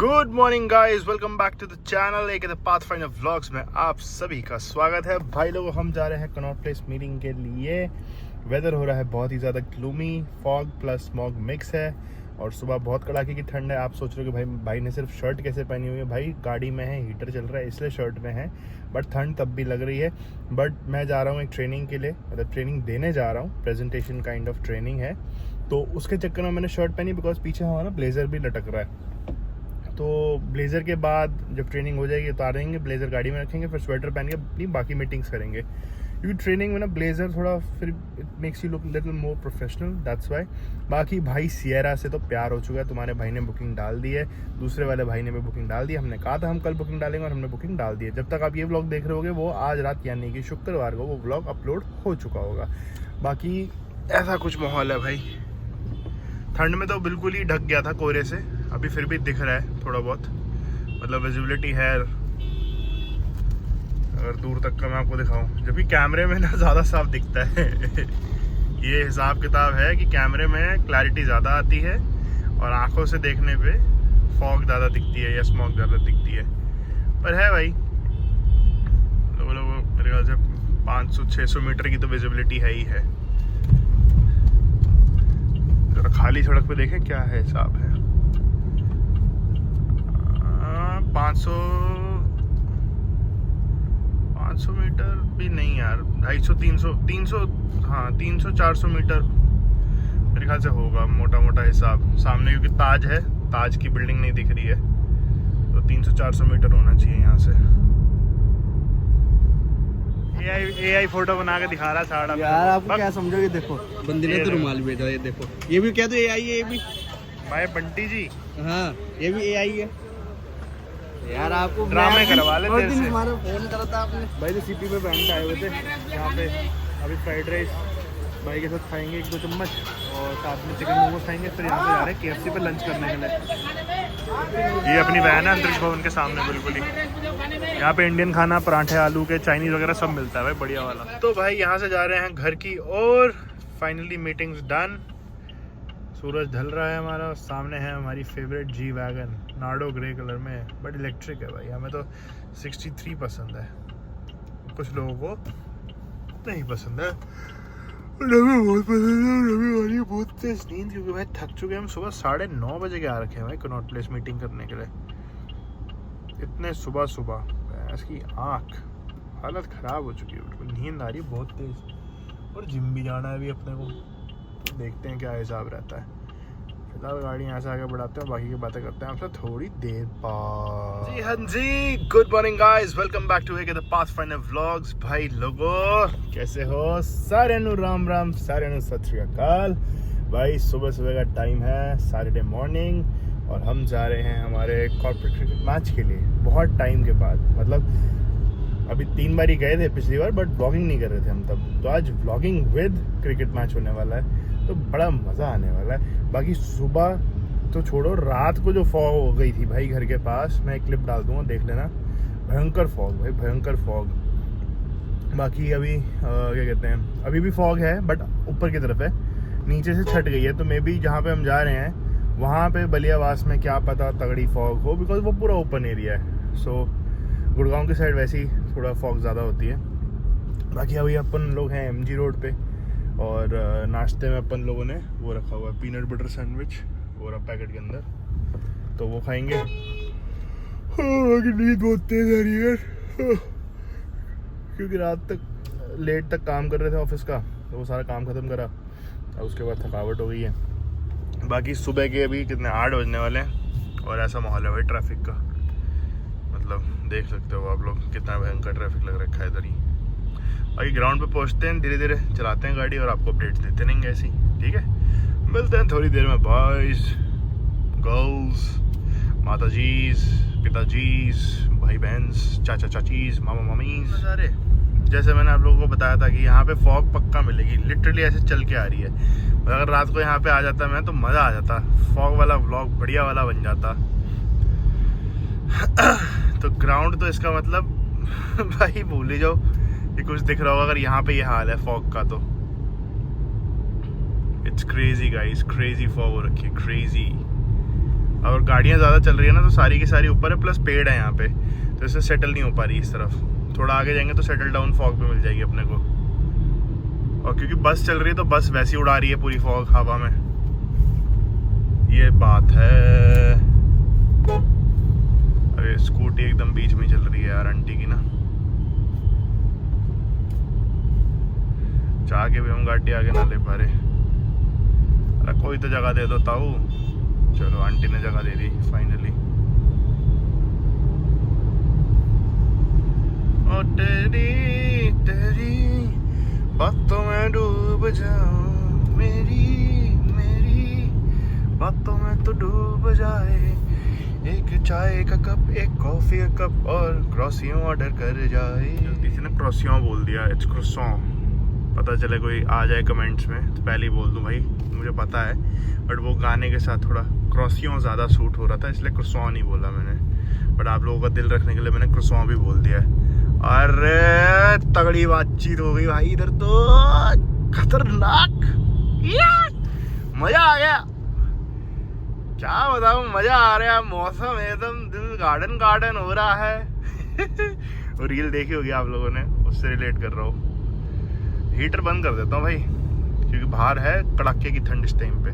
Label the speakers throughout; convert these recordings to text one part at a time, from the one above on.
Speaker 1: Good morning guys, welcome back to the channel एक Pathfinder vlogs में आप सभी का स्वागत है। भाई लोगों, हम जा रहे हैं कनॉट प्लेस मीटिंग के लिए। वेदर हो रहा है बहुत ही ज़्यादा gloomy, fog plus smog mix है और सुबह बहुत कड़ाके की ठंड है। आप सोच रहे हो कि भाई ने सिर्फ शर्ट कैसे पहनी हुई है। भाई गाड़ी में है, हीटर चल रहा है इसलिए शर्ट में है, बट ठंड तब भी लग रही है। बट मैं जा रहा हूँ एक ट्रेनिंग के लिए, मतलब ट्रेनिंग देने जा रहा हूँ, प्रेजेंटेशन काइंड ऑफ ट्रेनिंग है। तो उसके चक्कर में मैंने शर्ट पहनी बिकॉज पीछे हमारा ब्लेजर भी लटक रहा है। तो ब्लेज़र के बाद जब ट्रेनिंग हो जाएगी उतारेंगे, ब्लेज़र गाड़ी में रखेंगे, फिर स्वेटर पहन के अपनी बाकी मीटिंग्स करेंगे। क्योंकि ट्रेनिंग में ना ब्लेज़र थोड़ा फिर it makes you look little more professional, that's why. बाकी भाई सियरा से तो प्यार हो चुका है। तुम्हारे भाई ने बुकिंग डाल दी है, दूसरे वाले भाई ने भी बुकिंग डाल दी है। हमने कहा था हम कल बुकिंग डालेंगे और हमने बुकिंग डाल दी है। जब तक आप ये व्लॉग देख रहे होगे वो आज रात यानी कि शुक्रवार को वो व्लॉग अपलोड हो चुका होगा। बाकी ऐसा कुछ माहौल है भाई। ठंड में तो बिल्कुल ही ढक गया था कोहरे से, अभी फिर भी दिख रहा है थोड़ा बहुत, मतलब विजिबिलिटी है अगर दूर तक का मैं आपको दिखाऊं। जबकि कैमरे में ना ज़्यादा साफ दिखता है ये हिसाब किताब है कि कैमरे में क्लैरिटी ज़्यादा आती है और आंखों से देखने पे फॉग ज़्यादा दिखती है या स्मॉग ज़्यादा दिखती है। पर है भाई, लोग मेरे ख्याल से 500-600 मीटर की तो विजिबिलिटी है ही है। खाली सड़क पे देखें क्या है हिसाब है। 500 मीटर भी नहीं यार, 250-300 हाँ 300-400 मीटर मेरे ख्याल से होगा मोटा मोटा हिसाब। सामने क्योंकि ताज है, ताज की बिल्डिंग नहीं दिख रही है, तो 300-400 मीटर होना चाहिए यहाँ से। AI फोटो बना के दिखा रहा साड़ा
Speaker 2: यार। आपको क्या समझोगे? देखो बंदे ने तो रुमाल भेजा, ये देखो, ये भी क्या तो AI है, ये भी
Speaker 1: भाई बंटी जी।
Speaker 2: हाँ ये भी AI है यार। आपको
Speaker 1: ड्रामे करवा ले तेरे से।
Speaker 2: हमारा फोन करा था आपने
Speaker 1: भाई तो सीपी पे बैंड आए हुए थे यहाँ पे। अभी फ्राइड राइस भाई के साथ खाएंगे 1-2 चम्मच और साथ में चिकन मोमोज खाएंगे। फिर यहाँ पे जा रहे हैं KFC पे लंच करने के लिए। ये अपनी वैन है अंतरिक्ष भवन के सामने बिल्कुल ही। यहाँ पे इंडियन खाना, पराठे आलू के, चाइनीज वगैरह सब मिलता है भाई, बढ़िया वाला। तो भाई यहाँ से जा रहे हैं घर की और फाइनली मीटिंग्स डन। सूरज ढल रहा है हमारा, सामने है हमारी favourite G wagon, Nardo grey colour में है, बट इलेक्ट्रिक है भाई। हमें तो 63 पसंद है, कुछ लोगों को नहीं पसंद है। हमें बहुत पसंद है, हमें वाली बहुत तेज नींद, क्योंकि भाई थक चुके हैं। हम सुबह 9:30 बजे के आ रखे हैं भाई कनॉट प्लेस मीटिंग करने के लिए। इतने सुबह इसकी आँख हालत ख़राब हो चुकी है, बिल्कुल नींद आ रही है बहुत तेज़। और जिम भी जाना है अभी अपने को, तो देखते हैं क्या हिसाब रहता है। फिलहाल गाड़ी यहाँ से आगे बढ़ाते हैं, बाकी की बातें करते हैं आपसे थोड़ी देर बाद। जी हाँ जी, good morning guys, welcome back to एक पाथफाइंडर व्लॉग्स। भाई लोगों कैसे हो? सारे नु राम राम, सारे नु सत श्री अकाल। भाई सुबह का टाइम है, सैटरडे मॉर्निंग, और हम जा रहे हैं हमारे कॉर्पोरेट क्रिकेट मैच के लिए बहुत टाइम के बाद। मतलब अभी 3 बार ही गए थे पिछली बार, बट व्लॉगिंग नहीं कर रहे थे हम तब। तो आज व्लॉगिंग विद क्रिकेट मैच होने वाला है, तो बड़ा मज़ा आने वाला है। बाकी सुबह तो छोड़ो, रात को जो फॉग हो गई थी भाई घर के पास, मैं एक क्लिप डाल दूँगा देख लेना। भयंकर फॉग भाई, भयंकर फॉग। बाकी अभी क्या कहते हैं, अभी भी फॉग है बट ऊपर की तरफ है, नीचे से छट गई है। तो मे बी जहाँ पे हम जा रहे हैं वहाँ पे बलियावास में क्या पता तगड़ी फॉग हो, बिकॉज वो पूरा ओपन एरिया है। सो गुड़गांव की साइड वैसे ही थोड़ा फॉग ज़्यादा होती है। बाकी अभी अपन लोग हैं MG रोड पे, और नाश्ते में अपन लोगों ने वो रखा हुआ है पीनट बटर सैंडविच, वो रहा पैकेट के अंदर, तो वो खाएंगे। नींद बहुत तेज आ रही है क्योंकि रात तक लेट तक काम कर रहे थे ऑफिस का, तो वो सारा काम ख़त्म करा और उसके बाद थकावट हो गई है। बाकी सुबह के अभी कितने 8 बजने वाले हैं और ऐसा माहौल है भाई ट्रैफिक का, मतलब देख सकते हो आप लोग कितना भयंकर ट्रैफिक लग रखा है इधर ही। बाकी ग्राउंड पे पहुंचते हैं, धीरे धीरे चलाते हैं गाड़ी और आपको अपडेट्स देते रहेंगे ऐसे ही, ठीक है? मिलते हैं थोड़ी देर में। बॉयज, गर्ल्स, माताजीज, पिताजीज, भाई बहन्स, चाचा चाचीज, मामा मामीज। सारे जैसे मैंने आप लोगों को बताया था कि यहाँ पे फॉग पक्का मिलेगी, लिटरली ऐसे चल के आ रही है। अगर रात को यहाँ पे आ जाता मैं तो मज़ा आ जाता, फॉग वाला व्लॉग बढ़िया वाला बन जाता। तो ग्राउंड तो इसका मतलब भाई भूल ही जाओ कि कुछ दिख रहा होगा अगर यहाँ पे ये हाल है फॉग का। तो it's crazy guys, crazy fog हो रखी है, क्रेजी। और गाड़ियाँ ज़्यादा चल रही है ना तो सारी की सारी ऊपर है, प्लस पेड़ है यहाँ पे, तो इससे सेटल नहीं हो पा रही इस तरफ। थोड़ा आगे जाएंगे तो सेटल डाउन फॉग भी मिल जाएगी अपने को। और क्योंकि बस चल रही है तो बस वैसे ही उड़ा रही है पूरी फॉग हवा में, ये बात है। अरे स्कूटी एकदम बीच में चल रही है यार आंटी की ना, चाह के भी हम गाड़ी आगे ना ले पा रहे। अरे कोई तो जगह दे दो ताऊ। चलो आंटी ने जगह दे दी फाइनली। ओ तेरी तेरी बातों में डूब जाऊं, मेरी मेरी बातों में तो डूब जाए। एक चाय का कप, एक कॉफी का कप और क्रॉसियों ऑर्डर कर जाए। जल्दी से ना क्रॉसियों बोल दिया, इट्स क्रॉसॉन। पता चले कोई आ जाए कमेंट्स में तो पहले ही बोल दूं भाई मुझे पता है, बट वो गाने के साथ थोड़ा क्रॉसियों ज़्यादा सूट हो रहा था इसलिए क्रॉसॉन ही बोला मैंने, बट आप लोगों का दिल रखने के लिए मैंने क्रॉसॉन भी बोल दिया है। अरे तगड़ी बातचीत हो गई भाई इधर तो, खतरनाक, मजा आ गया, क्या बताऊं, मजा आ रहा है। मौसम एकदम दिल गार्डन गार्डन हो रहा है। और रील देखी होगी आप लोगों ने, उससे रिलेट कर रहा हूँ। हीटर बंद कर देता हूँ भाई क्योंकि बाहर है कड़ाके की ठंड इस टाइम पे।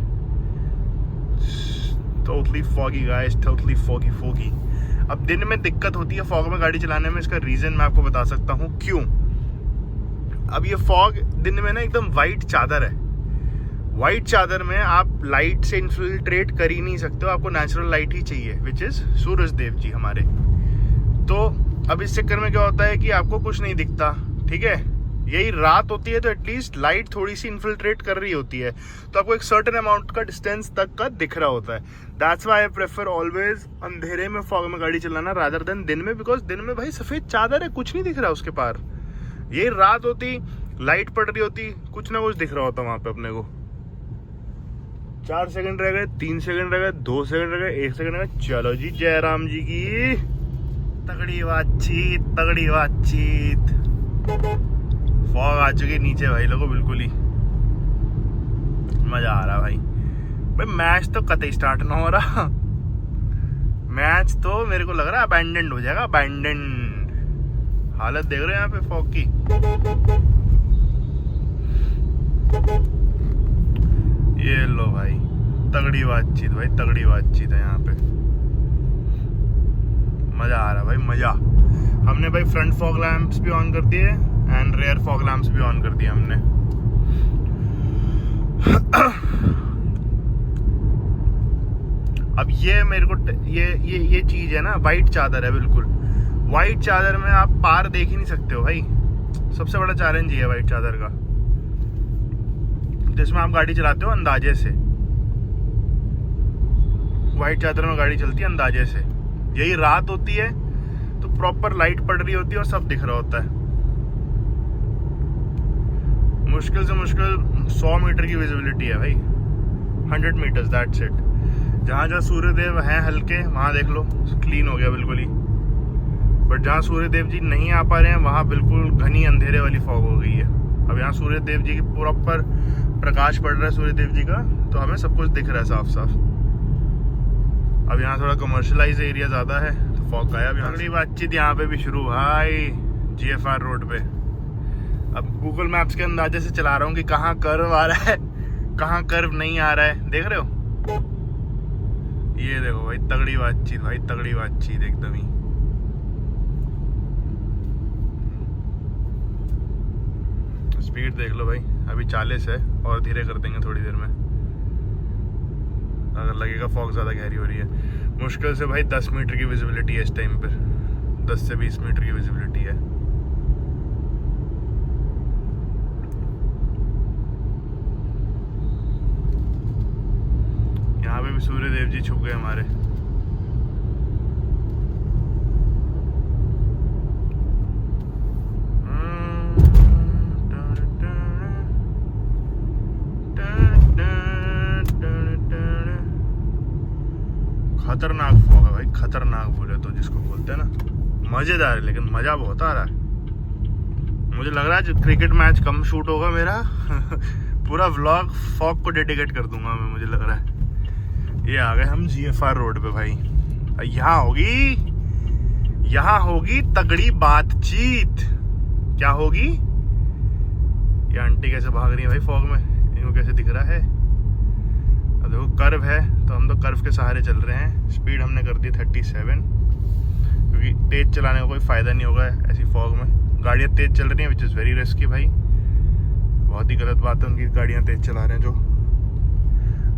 Speaker 1: Totally foggy guys, totally foggy. अब दिन में दिक्कत होती है फॉग में गाड़ी चलाने में, इसका रीजन मैं आपको बता सकता हूँ क्यों। अब ये फॉग दिन में ना एकदम वाइट चादर है, वाइट चादर में आप लाइट से इन्फिल्ट्रेट कर ही नहीं सकते हो, आपको नेचुरल लाइट ही चाहिए, विच इज सूरज देव जी हमारे। तो अब इस चक्कर में क्या होता है कि आपको कुछ नहीं दिखता, ठीक है। यही रात होती है तो एटलीस्ट लाइट थोड़ी सी इन्फिल्ट्रेट कर रही होती है, तो आपको एक सर्टेन अमाउंट का डिस्टेंस तक का दिख रहा होता है। That's why I prefer always अंधेरे में फॉग में गाड़ी चलाना रादर देन दिन में, बिकॉज दिन में भाई सफेद चादर है, कुछ नहीं दिख रहा उसके पार। यही रात होती, लाइट पड़ रही होती, कुछ ना कुछ दिख रहा होता वहां पे अपने को। 4 सेकंड रह गए, 3 सेकंड रह गए, 2 सेकंड रह गए, 1 सेकंड रह गए। चलो जी जयराम जी की तगड़ी बातचीत, तगड़ी बातचीत। फॉग आ चुकी नीचे भाई लोगों, बिल्कुल ही मजा आ रहा भाई। मैच तो कतई स्टार्ट ना हो रहा, मैच तो मेरे को लग रहा है अबैंडन हो जाएगा, अबैंडन। हालत देख रहे हैं यहाँ पे फॉग की। ये लो भाई तगड़ी बातचीत, भाई तगड़ी बातचीत है यहाँ पे, मजा आ रहा भाई मजा। हमने भाई फ्रंट फॉग लैंप्स भी ऑन कर दिए एंड रेयर फॉग लैंप्स भी ऑन कर दिए हमने। अब ये मेरे को ये चीज है ना, वाइट चादर है, बिल्कुल वाइट चादर में आप पार देख ही नहीं सकते हो भाई। सबसे बड़ा चैलेंज ये है वाइट चादर का, जिसमें आप गाड़ी चलाते हो अंदाजे से। वाइट चादर में गाड़ी चलती है अंदाजे से। यही रात होती है तो प्रॉपर लाइट पड़ रही होती है और सब दिख रहा होता है। मुश्किल से मुश्किल 100 मीटर की विजिबिलिटी है भाई, 100 मीटर्स, दैट्स इट। जहाँ जहाँ सूर्यदेव हैं हल्के वहाँ देख लो क्लीन हो गया बिल्कुल ही, बट जहाँ सूर्यदेव जी नहीं आ पा रहे हैं वहाँ बिल्कुल घनी अंधेरे वाली फॉग हो गई है। अब यहाँ सूर्यदेव जी की प्रॉपर प्रकाश पड़ रहा है सूर्यदेव जी का, तो हमें सब कुछ दिख रहा है साफ साफ। अब यहाँ थोड़ा कमर्शलाइज एरिया ज़्यादा है तो फॉग गायब। अगली बातचीत यहाँ पे भी शुरू भाई, GFR रोड पे। अब गूगल मैप्स के अंदाजे से चला रहा हूँ कि कहाँ कर्व आ रहा है, कहाँ कर्व नहीं आ रहा है, देख रहे हो। ये देखो भाई तगड़ी बातचीत, भाई तगड़ी बातचीत एकदम ही। स्पीड देख लो भाई, अभी 40 है और धीरे कर देंगे थोड़ी देर में, अगर लगेगा फॉग ज़्यादा गहरी हो रही है। मुश्किल से भाई 10 मीटर की विजिबिलिटी है इस टाइम पर, 10 से 20 मीटर की विजिबिलिटी है। यहाँ पे भी सूर्यदेव जी छुप गए हमारे। खतरनाक फॉग है भाई, खतरनाक बोले तो जिसको बोलते हैं ना। मजेदार है लेकिन मजा बहुत आ रहा है। मुझे लग रहा है क्रिकेट मैच कम शूट होगा मेरा पूरा व्लॉग फॉग को डेडिकेट कर दूंगा मैं, मुझे लग रहा है। ये आ गए हम GFR रोड पे भाई। यहाँ होगी तगड़ी बातचीत। क्या होगी? ये आंटी कैसे भाग रही है भाई फॉग में, इनको कैसे दिख रहा है? अब देखो कर्व है तो हम तो कर्व के सहारे चल रहे हैं। स्पीड हमने कर दी 37, क्योंकि तेज चलाने का कोई फ़ायदा नहीं होगा ऐसी फॉग में। गाड़ियाँ तेज चल रही हैं विच इज़ वेरी रिस्की भाई, बहुत ही गलत बात है उनकी गाड़ियाँ तेज चला रहे हैं जो।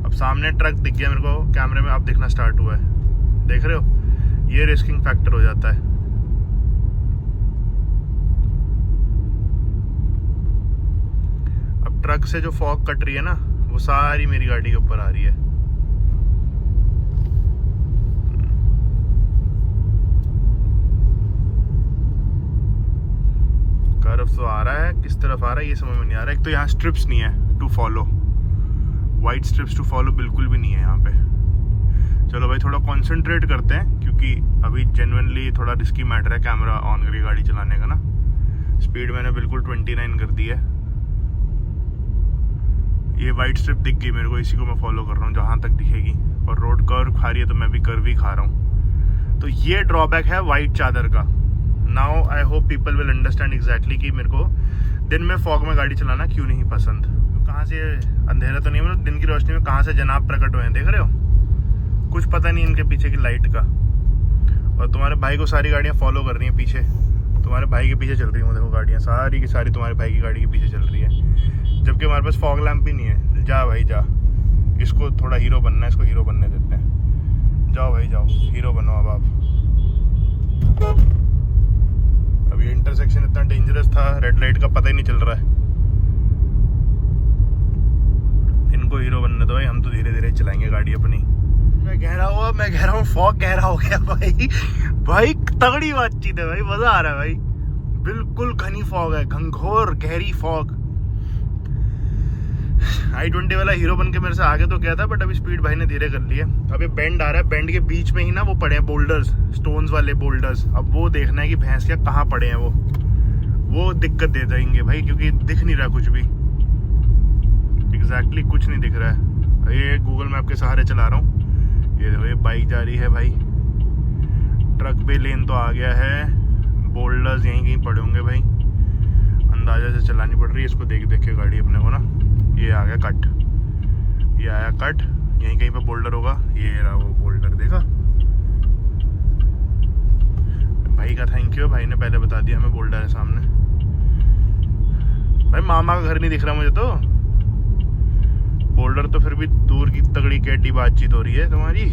Speaker 1: अब सामने ट्रक दिख गया मेरे को कैमरे में, अब दिखना स्टार्ट हुआ है, देख रहे हो? ये रिस्किंग फैक्टर हो जाता है। अब ट्रक से जो फॉग कट रही है ना, वो सारी मेरी गाड़ी के ऊपर आ रही है। कर्व तो आ रहा है, किस तरफ आ रहा है ये समझ में नहीं आ रहा है। एक तो यहाँ स्ट्रिप्स नहीं है to follow, white strips to follow बिल्कुल भी नहीं है यहाँ पे। चलो भाई थोड़ा कंसंट्रेट करते हैं, क्योंकि अभी जेन्युइनली थोड़ा रिस्की मैटर है कैमरा ऑन करके गाड़ी चलाने का ना। स्पीड मैंने बिल्कुल 29 कर दी है। ये वाइट स्ट्रिप दिख गई मेरे को, इसी को मैं फॉलो कर रहा हूँ जहाँ तक दिखेगी। और रोड कर्व खा रही है तो मैं भी कर्व ही खा रहा हूँ। तो ये ड्रॉबैक है वाइट चादर का। Now I hope people will understand exactly कि मेरे को दिन में फॉग में गाड़ी चलाना क्यों नहीं पसंद। कहाँ से अंधेरा तो नहीं, मतलब दिन की रोशनी में कहाँ से जनाब प्रकट हुए हैं, देख रहे हो? कुछ पता नहीं इनके पीछे की लाइट का। और तुम्हारे भाई को सारी गाड़ियाँ फॉलो कर रही हैं पीछे, तुम्हारे भाई के पीछे चल रही हैं। देखो गाड़ियाँ सारी की सारी तुम्हारे भाई की गाड़ी के पीछे चल रही है, जबकि हमारे पास फॉग लैंप भी नहीं है। जा भाई जा, इसको थोड़ा हीरो बनना है, इसको हीरो बनने देते हैं। जाओ भाई जाओ, हीरो बनो अब आप। अब ये इंटरसेक्शन इतना डेंजरस था, रेड लाइट का पता ही नहीं चल रहा है। इनको हीरो बनने दो भाई, हम तो धीरे धीरे चलाएंगे गाड़ी अपनी। मैं कह रहा हूँ फॉग गहरा हो गया भाई। भाई तगड़ी बातचीत है भाई, मजा आ रहा है भाई। बिल्कुल घनी फॉग है, घंघोर गहरी फॉग। i20 वाला हीरो बन के मेरे से आगे तो क्या था, बट अभी स्पीड भाई ने धीरे कर ली है। अभी बेंड आ रहा है, बेंड के बीच में ही ना वो पड़े हैं बोल्डर्स, स्टोन्स वाले बोल्डर्स। अब वो देखना है कि भैंस क्या कहाँ पड़े हैं वो दिक्कत दे देंगे भाई, क्योंकि दिख नहीं रहा कुछ भी। एग्जैक्टली कुछ नहीं दिख रहा है। ये गूगल मैप के सहारे चला रहा हूँ। ये देखो ये बाइक जा रही है भाई, ट्रक पे लेन तो आ गया है, बोल्डर्स यहीं कहीं पड़े होंगे भाई। अंदाजा से चलानी पड़ रही है इसको, देख देख के गाड़ी अपने को ना। ये आ गया कट, ये आया कट, यहीं कहीं पे बोल्डर होगा। ये रहा वो बोल्डर, देखा? भाई का थैंक यू, भाई ने पहले बता दिया हमें बोल्डर है सामने। भाई मामा का घर नहीं दिख रहा मुझे तो, बोल्डर तो फिर भी दूर की तगड़ी कैटी बातचीत हो रही है तुम्हारी।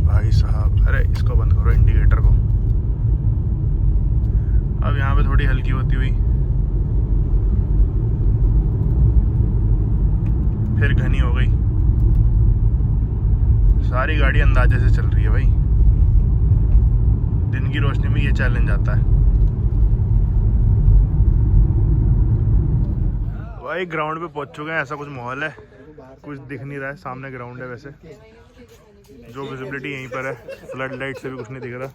Speaker 1: भाई साहब, अरे इसको बंद करो इंडिकेटर को। अब यहाँ पे थोड़ी हल्की होती हुई फिर घनी हो गई। सारी गाड़ी अंदाजे से चल रही है भाई। दिन की रोशनी में ये चैलेंज आता है भाई। ग्राउंड पे पहुंच चुके हैं, ऐसा कुछ माहौल है, कुछ दिख नहीं रहा है। सामने ग्राउंड है, वैसे जो विजिबिलिटी यहीं पर है, फ्लड लाइट से भी कुछ नहीं दिख रहा।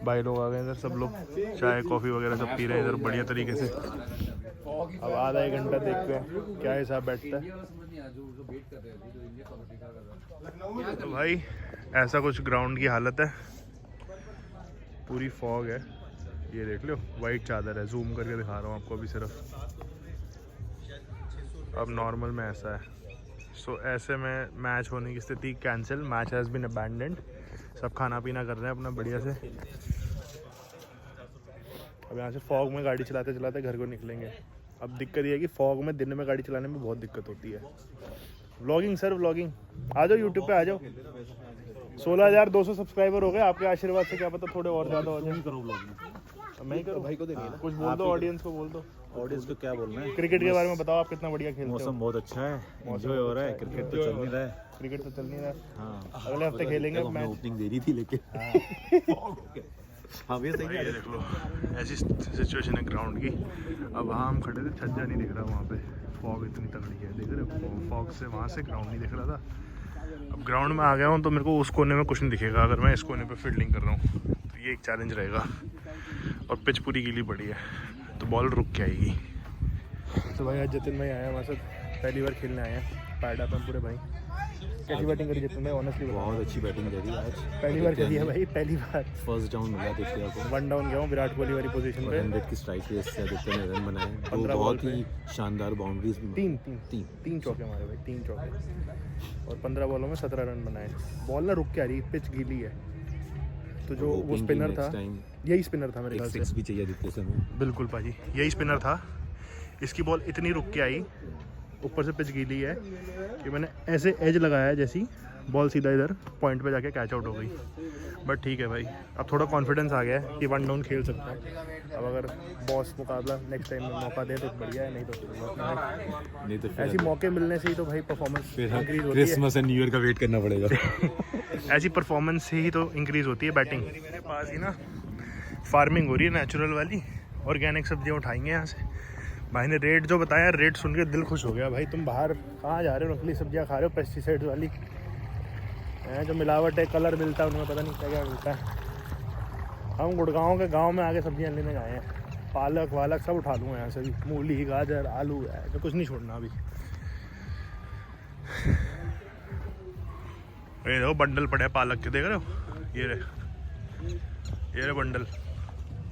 Speaker 1: भाई लोग आ गए इधर, सब लोग चाय कॉफ़ी वगैरह सब पी रहे हैं इधर बढ़िया तरीके से। अब आधा एक घंटा देखते हैं क्या हिसाब बैठता है। तो भाई ऐसा कुछ ग्राउंड की हालत है, पूरी फॉग है। ये देख लो वाइट चादर है, जूम करके दिखा रहा हूँ आपको अभी सिर्फ। अब नॉर्मल में ऐसा है। सो ऐसे में मैच होने की स्थिति cancel, match has been abandoned. सब खाना पीना कर रहे हैं अपना बढ़िया से। अब यहाँ से फॉग में गाड़ी चलाते चलाते घर को निकलेंगे। अब दिक्कत ये है कि फॉग में दिन में गाड़ी चलाने में बहुत दिक्कत होती है। व्लॉगिंग सर, व्लॉगिंग आ जाओ, यूट्यूब पे आ जाओ। 16,200 सब्सक्राइबर हो गए, आपके आशीर्वाद से क्या पता थोड़े और ज़्यादा हो जाए। करो व्लॉगिंग, मैं ही करूँ? भाई को देनी है ना, कुछ बोल दो ऑडियंस को, बोल दो।
Speaker 2: ऑडियंस को क्या बोलना है?
Speaker 1: क्रिकेट के बारे में बताओ, आप कितना बढ़िया खेलते हो।
Speaker 2: मौसम बहुत अच्छा है, एंजॉय हो रहा है। क्रिकेट तो चल नहीं रहा है।
Speaker 1: क्रिकेट तो चल नहीं रहा है।
Speaker 2: हाँ,
Speaker 1: अगले हफ्ते खेलेंगे मैच।
Speaker 2: ओपनिंग दे रही थी लेकिन हाँ ये सही है।
Speaker 1: देख लो ऐसी सिचुएशन है ग्राउंड की। अब वहाँ हम खड़े थे, छज्जा नहीं दिख रहा वहाँ पे, फॉग इतनी तगड़ी है, देख रहे हो? फॉग से वहाँ से ग्राउंड नहीं दिख रहा था। अब ग्राउंड में आ गया हूँ तो मेरे को उस कोने में कुछ नहीं दिखेगा अगर मैं इस कोने पे फील्डिंग कर रहा हूँ, तो ये एक चैलेंज रहेगा। और पिच पूरी गीली पड़ी है तो बॉल रुक के आएगी। तो तो भाई आज जतिन भाई आया हमारे साथ, पहली बार खेलने आए हैं पैडा पे पूरे भाई। कैसी बैटिंग करी जतिन भाई ऑनेस्टली?
Speaker 3: बहुत अच्छी बैटिंग करी आज,
Speaker 1: पहली बार खेली है भाई, पहली बार।
Speaker 3: फर्स्ट डाउन मिला आदित्य को,
Speaker 1: 1 डाउन गया हूँ विराट कोहली वाली पोजीशन पे।
Speaker 3: 100 की स्ट्राइक रेस से आदित्य ने रन बनाए,
Speaker 1: 15
Speaker 3: बहुत
Speaker 1: बॉल
Speaker 3: ही शानदार बाउंड्रीज,
Speaker 1: तीन चौके मारे भाई, 3 चौके और 15 बॉलों में 17 रन बनाए। बॉल ना रुक के आ रही, पिच गीली है, तो जो वो स्पिनर था, यही स्पिनर था मेरे ख्याल से।
Speaker 3: 6 भी चाहिए आदित्य से।
Speaker 1: बिल्कुल भाजी, यही स्पिनर था। इसकी बॉल इतनी रुक के आई, ऊपर से पिच गीली है कि मैंने ऐसे एज लगाया जैसी बॉल सीधा इधर पॉइंट पे जाके कैच आउट हो गई। बट ठीक है भाई, अब थोड़ा कॉन्फिडेंस आ गया है कि 1 डाउन खेल सकता है। अब अगर बॉस मुकाबला नेक्स्ट टाइम में मौका दे तो बढ़िया है, नहीं तो ऐसी मौके मिलने से ही तो भाई परफॉर्मेंस इंक्रीज होती है।
Speaker 3: क्रिसमस एंड न्यू ईयर का वेट करना पड़ेगा।
Speaker 1: ऐसी परफॉर्मेंस से ही तो इंक्रीज होती है बैटिंग। मेरे पास ही ना फार्मिंग हो रही है नेचुरल वाली, ऑर्गेनिक सब्जियाँ उठाएंगे यहाँ से। भाई ने रेट जो बताया, रेट सुन के दिल खुश हो गया। भाई तुम बाहर कहाँ जा रहे हो, नकली सब्जियाँ खा रहे हो पेस्टिसाइड्स वाली, जो मिलावट है, कलर मिलता है उनमें, पता नहीं क्या क्या मिलता है। हम गुड़गांव के गांव में आके सब्जियां लेने गए हैं, पालक वालक सब उठा लूँगा यहाँ से भी, मूली गाजर आलू है, तो कुछ नहीं छोड़ना अभी। ये देखो बंडल पड़े पालक के, देख रहे हो, ये रे बंडल,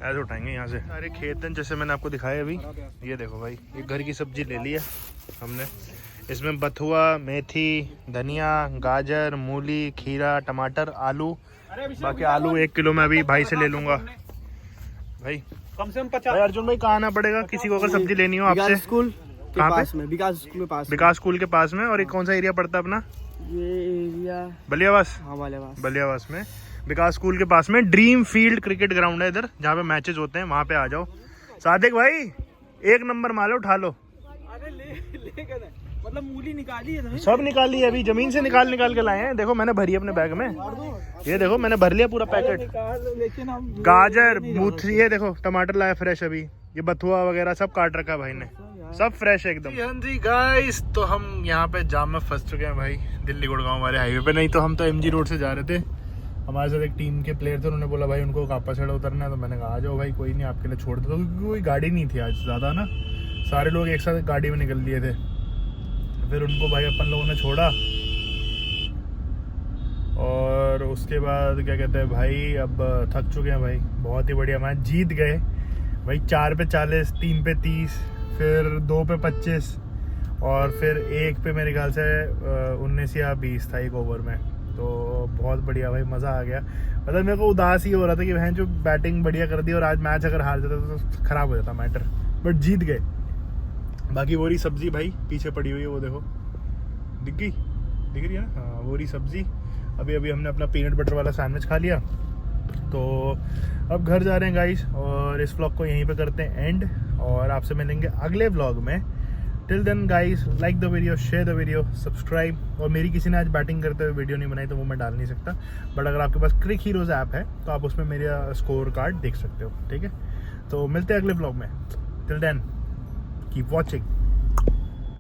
Speaker 1: ऐसे उठाएंगे यहाँ से। सारे खेत हैं जैसे मैंने आपको दिखाया अभी। ये देखो भाई, ये घर की सब्जी ले ली है हमने। इसमें बथुआ, मेथी, धनिया, गाजर, मूली, खीरा, टमाटर, आलू। बाकी आलू 1 किलो में अभी भाई से ले लूँगा। भाई
Speaker 2: कम से कम 50।
Speaker 1: अर्जुन भाई कहाँ आना पड़ेगा किसी को अगर सब्जी लेनी हो आपसे?
Speaker 2: स्कूल के पास में, विकास स्कूल के पास,
Speaker 1: विकास स्कूल के पास में। और ये कौन सा एरिया पड़ता है अपना?
Speaker 2: ये एरिया
Speaker 1: बलियावास।
Speaker 2: हाँ,
Speaker 1: बलियावास में विकास स्कूल के पास में ड्रीम फील्ड क्रिकेट ग्राउंड है इधर, जहाँ पे मैचेस होते हैं, वहाँ पे आ जाओ। सादिक भाई 1 नंबर मालो, उठा लो।
Speaker 2: अरे ले मतलब मूली निकाली है,
Speaker 1: सब निकाली है, अभी जमीन से निकाल के लाए हैं। देखो मैंने भरी अपने बैग में, ये देखो मैंने भर लिया पूरा पैकेट। गाजर, मूथी, ये देखो टमाटर लाया फ्रेश अभी, ये बथुआ वगैरह सब काट रखा भाई ने, सब फ्रेश है एकदम। हाँ जी गाइस, तो हम यहाँ पे जाम में फंस चुके हैं भाई, दिल्ली गुड़गांव वाले हाईवे पे। नहीं तो हम तो MG रोड से जा रहे थे। हमारे साथ एक टीम के प्लेयर थे, उन्होंने बोला भाई उनको कापा सेड़ा उतरना है, तो मैंने कहा आ जाओ भाई, कोई नहीं आपके लिए छोड़ देता, क्योंकि कोई गाड़ी नहीं थी आज ज़्यादा ना, सारे लोग एक साथ गाड़ी में निकल लिए थे। फिर उनको भाई अपन लोगों ने छोड़ा, और उसके बाद क्या कहते हैं भाई, अब थक चुके हैं भाई, बहुत ही बढ़िया मैच जीत गए भाई। 4 पे 40, 3 पे 30, फिर 2 पे 25, और फिर 1 पे मेरे ख्याल से 19 या 20 था 1 ओवर में। तो बहुत बढ़िया भाई, मज़ा आ गया। मतलब मेरे को उदास ही हो रहा था कि बहन जो बैटिंग बढ़िया कर दी, और आज मैच अगर हार जाता तो ख़राब हो जाता मैटर, बट जीत गए। बाकी वो रही सब्जी भाई पीछे पड़ी हुई है, वो देखो दिख रही है ना, हाँ वो रही सब्जी। अभी हमने अपना पीनट बटर वाला सैंडविच खा लिया, तो अब घर जा रहे हैं गाइस, और इस व्लॉग को यहीं पे करते हैं एंड, और आपसे मिलेंगे अगले व्लॉग में। Till then guys, like the video, share the video, subscribe. और मेरी किसी ने आज बैटिंग करते हुए वीडियो नहीं बनाई तो वो मैं डाल नहीं सकता, बट अगर आपके पास क्रिक हीरोज़ ऐप है तो आप उसमें मेरा स्कोर कार्ड देख सकते हो, ठीक है। तो मिलते हैं अगले व्लॉग में, टिल देन कीप वॉचिंग।